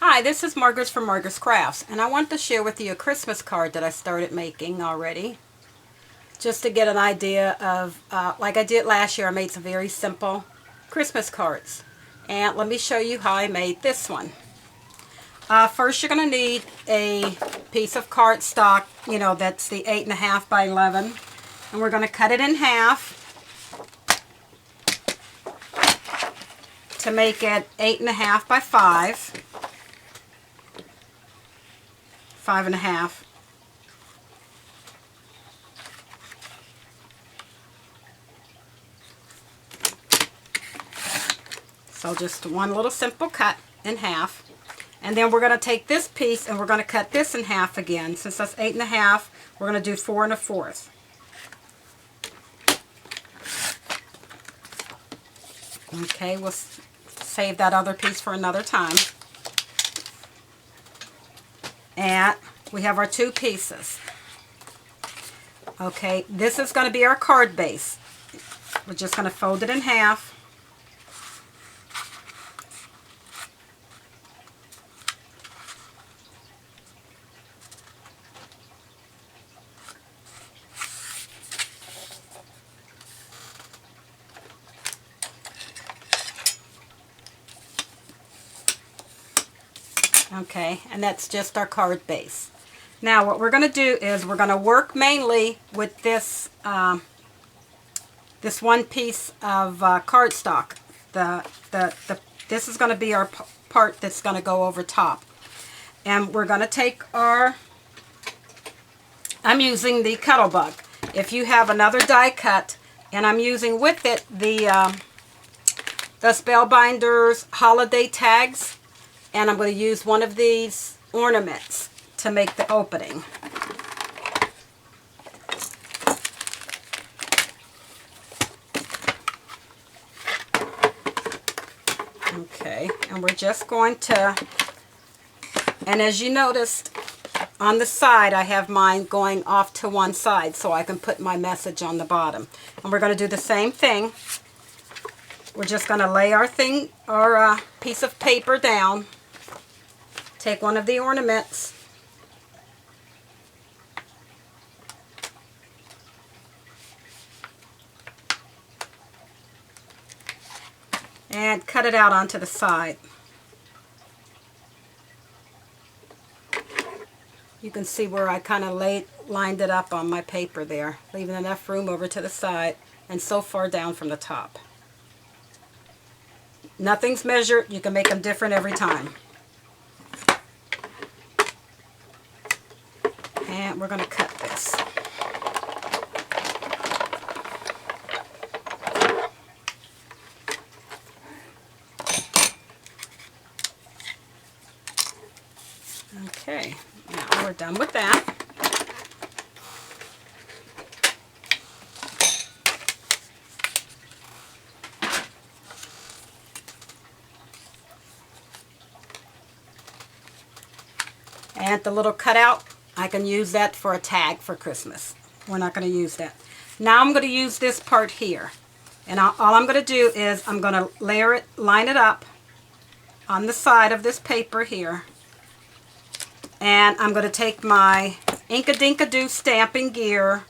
Hi, this is Margaret from Margaret's Crafts, and I want to share with you a Christmas card that I started making already. Just to get an idea of, like I did last year, I made some very simple Christmas cards. And let me show you how I made this one. First, you're going to need a piece of cardstock, that's the 8.5 by 11. And we're going to cut it in half to make it 8.5 by 5.5. So just one little simple cut in half. And then we're going to take this piece and we're going to cut this in half again. Since that's 8.5, we're going to do 4 1/4. Okay, we'll save that other piece for another time. And we have our two pieces. Okay, this is going to be our card base. We're just going to fold it in half. Okay, and that's just our card base. Now what we're going to do is we're going to work mainly with this this one piece of cardstock. This is going to be our part that's going to go over top. And we're going to take our, I'm using the Cuttlebug. If you have another die cut, and I'm using with it the Spellbinders holiday tags. And I'm going to use one of these ornaments to make the opening. Okay, and we're just going to, and as you noticed, on the side I have mine going off to one side so I can put my message on the bottom. And we're going to do the same thing. We're just going to lay our piece of paper down. Take one of the ornaments and cut it out onto the side. You can see where I kind of lined it up on my paper there, leaving enough room over to the side and so far down from the top. Nothing's measured. You can make them different every time. And we're going to cut this. Okay, now we're done with that. And the little cutout, I can use that for a tag for Christmas. We're not going to use that. Now I'm going to use this part here. And all I'm going to do is I'm going to line it up on the side of this paper here. And I'm going to take my Inkadinkado stamping gear.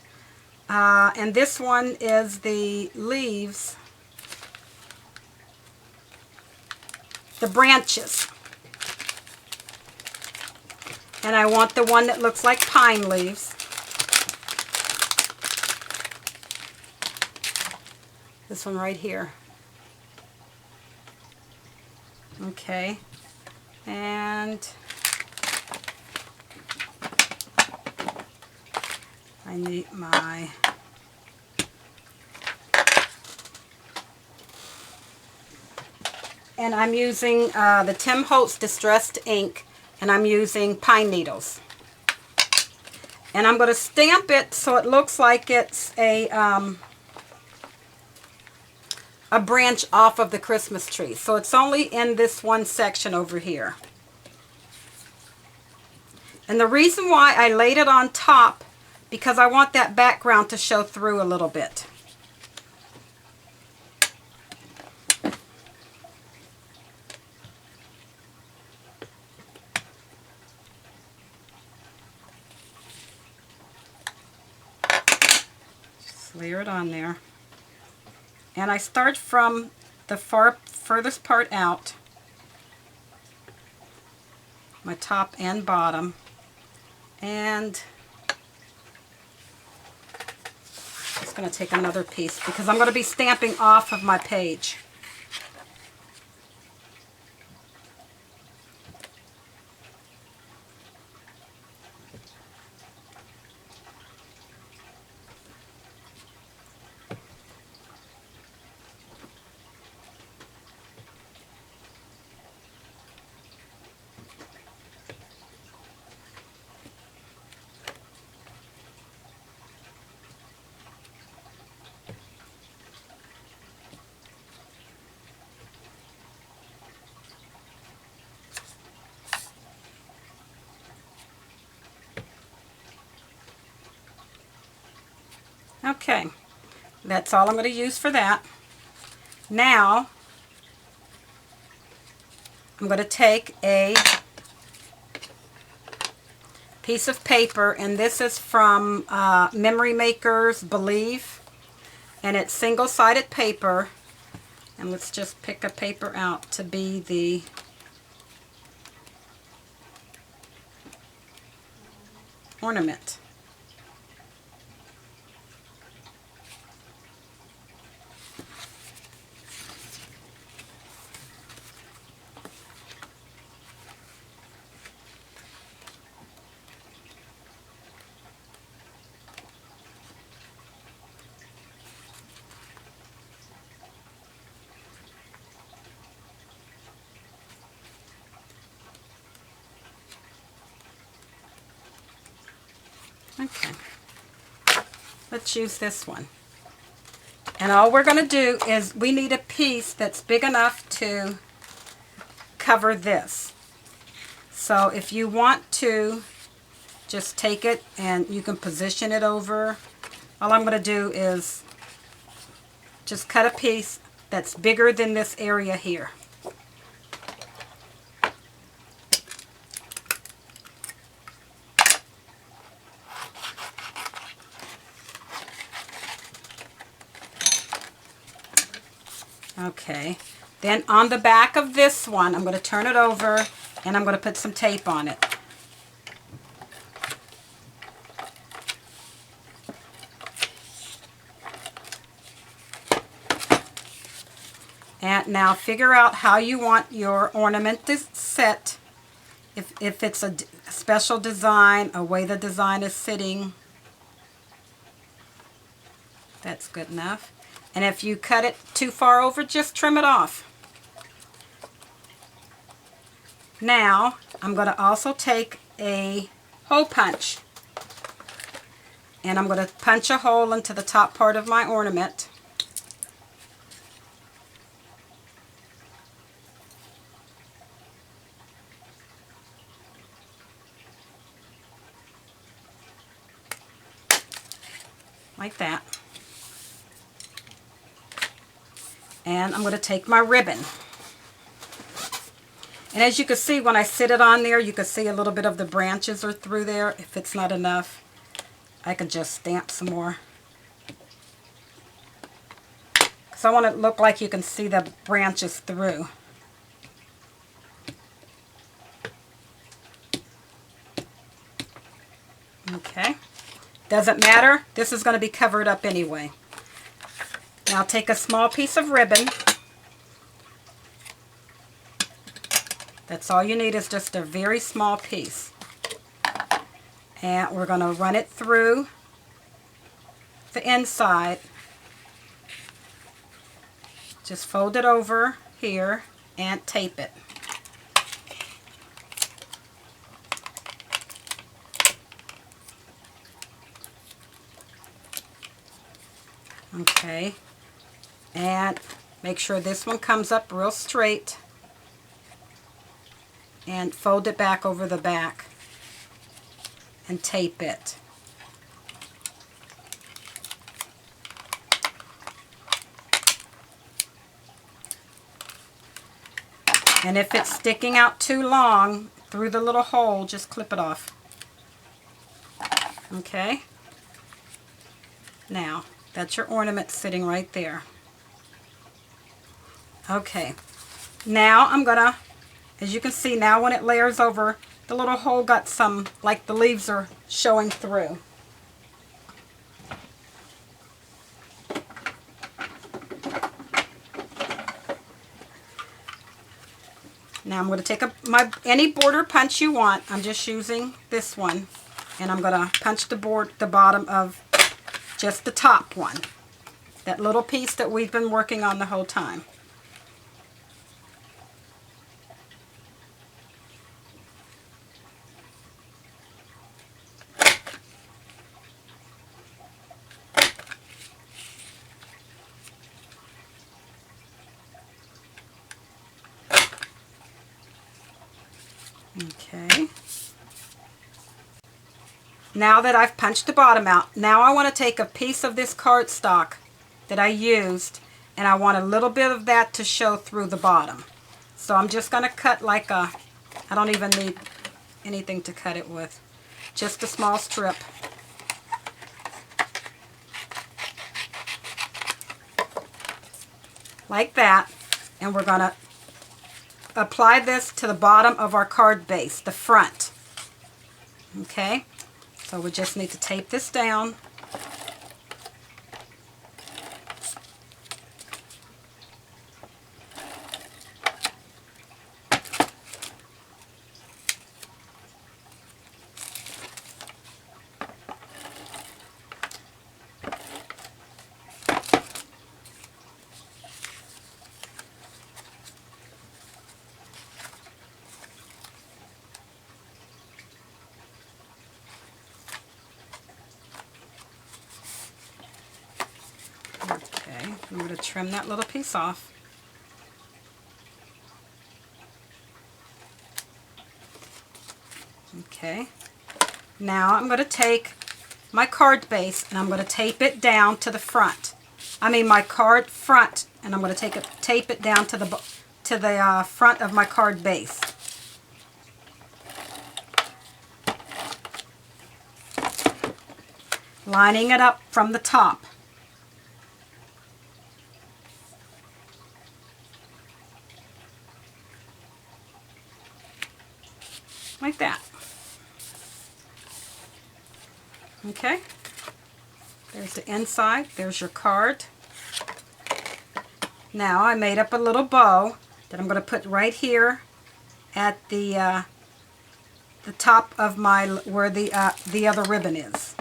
And this one is the leaves. The branches. And I want the one that looks like pine leaves. This one right here. Okay. And I need my and I'm using the Tim Holtz Distressed Ink. And I'm using pine needles. And I'm going to stamp it so it looks like it's a branch off of the Christmas tree. So it's only in this one section over here. And the reason why I laid it on top, because I want that background to show through a little bit. layer it on there. And I start from the furthest part out, my top and bottom, and just going to take another piece because I'm going to be stamping off of my page. Okay, that's all I'm going to use for that. Now, I'm going to take a piece of paper, and this is from Memory Maker's Believe, and it's single-sided paper. And let's just pick a paper out to be the ornament. Okay, let's use this one. And all we're going to do is we need a piece that's big enough to cover this. So if you want to just take it and you can position it over, all I'm going to do is just cut a piece that's bigger than this area here. Okay, then on the back of this one, I'm going to turn it over and I'm going to put some tape on it. And now figure out how you want your ornament to sit. If it's a special design, a way the design is sitting, that's good enough. And if you cut it too far over, just trim it off. Now, I'm going to also take a hole punch. And I'm going to punch a hole into the top part of my ornament. Like that. And I'm going to take my ribbon. And as you can see, when I sit it on there, you can see a little bit of the branches are through there. If it's not enough, I can just stamp some more. Because I want it to look like you can see the branches through. Okay. Doesn't matter. This is going to be covered up anyway. Now take a small piece of ribbon. That's all you need, is just a very small piece. And we're going to run it through the inside. Just fold it over here and tape it. Okay. And make sure this one comes up real straight. And fold it back over the back. And tape it. And if it's sticking out too long through the little hole, just clip it off. Okay? Now, That's your ornament sitting right there. Okay, now I'm gonna, as you can see now when it layers over, the little hole got some, like the leaves are showing through. Now I'm going to take any border punch you want. I'm just using this one, and I'm going to punch the bottom of just the top one. That little piece that we've been working on the whole time. Okay. Now that I've punched the bottom out, now I want to take a piece of this cardstock that I used, and I want a little bit of that to show through the bottom. So I'm just going to cut like I don't even need anything to cut it with. Just a small strip. Like that. And we're going to apply this to the bottom of our card base, the front. Okay? So we just need to tape this down. Okay, I'm going to trim that little piece off. Okay, now I'm going to take my card base and I'm going to tape it down to the front. I mean my card front, and I'm going to tape it down to the front of my card base. Lining it up from the top. Like that. Okay, there's the inside, there's your card. Now I made up a little bow that I'm going to put right here at the top of where the other ribbon is.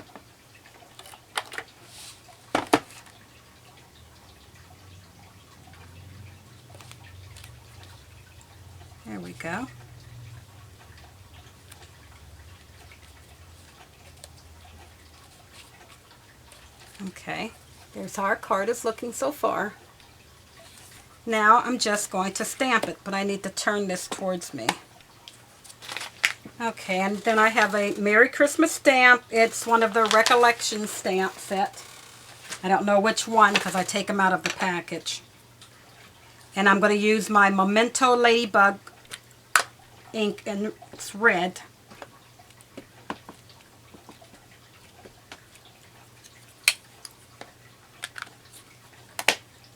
There we go. Okay, there's how our card is looking so far. Now I'm just going to stamp it, but I need to turn this towards me. Okay, and then I have a Merry Christmas stamp. It's one of the Recollection stamp set. I don't know which one because I take them out of the package. And I'm going to use my Memento Ladybug ink, and it's red.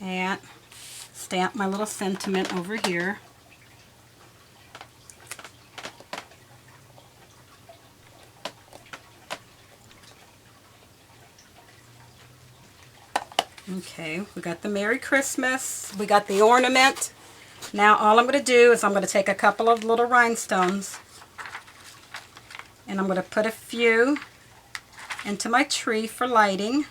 And stamp my little sentiment over here. Okay, we got the Merry Christmas, we got the ornament. Now all I'm going to do is I'm going to take a couple of little rhinestones and I'm going to put a few into my tree for lighting.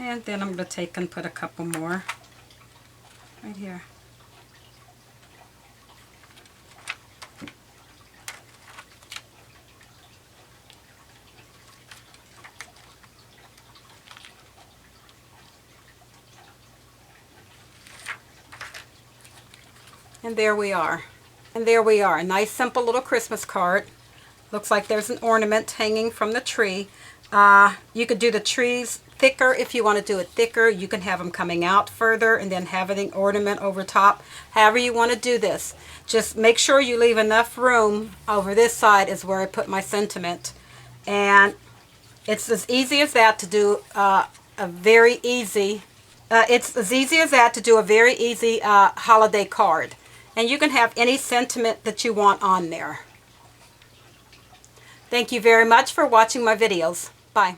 And then I'm going to take and put a couple more right here. And there we are. And there we are, a nice simple little Christmas card. Looks like there's an ornament hanging from the tree. You could do the trees thicker if you want to do it thicker. You can have them coming out further and then have an ornament over top. However you want to do this. Just make sure you leave enough room. Over this side is where I put my sentiment. And it's as easy as that to do it's as easy as that to do a very easy holiday card. And you can have any sentiment that you want on there. Thank you very much for watching my videos. Bye.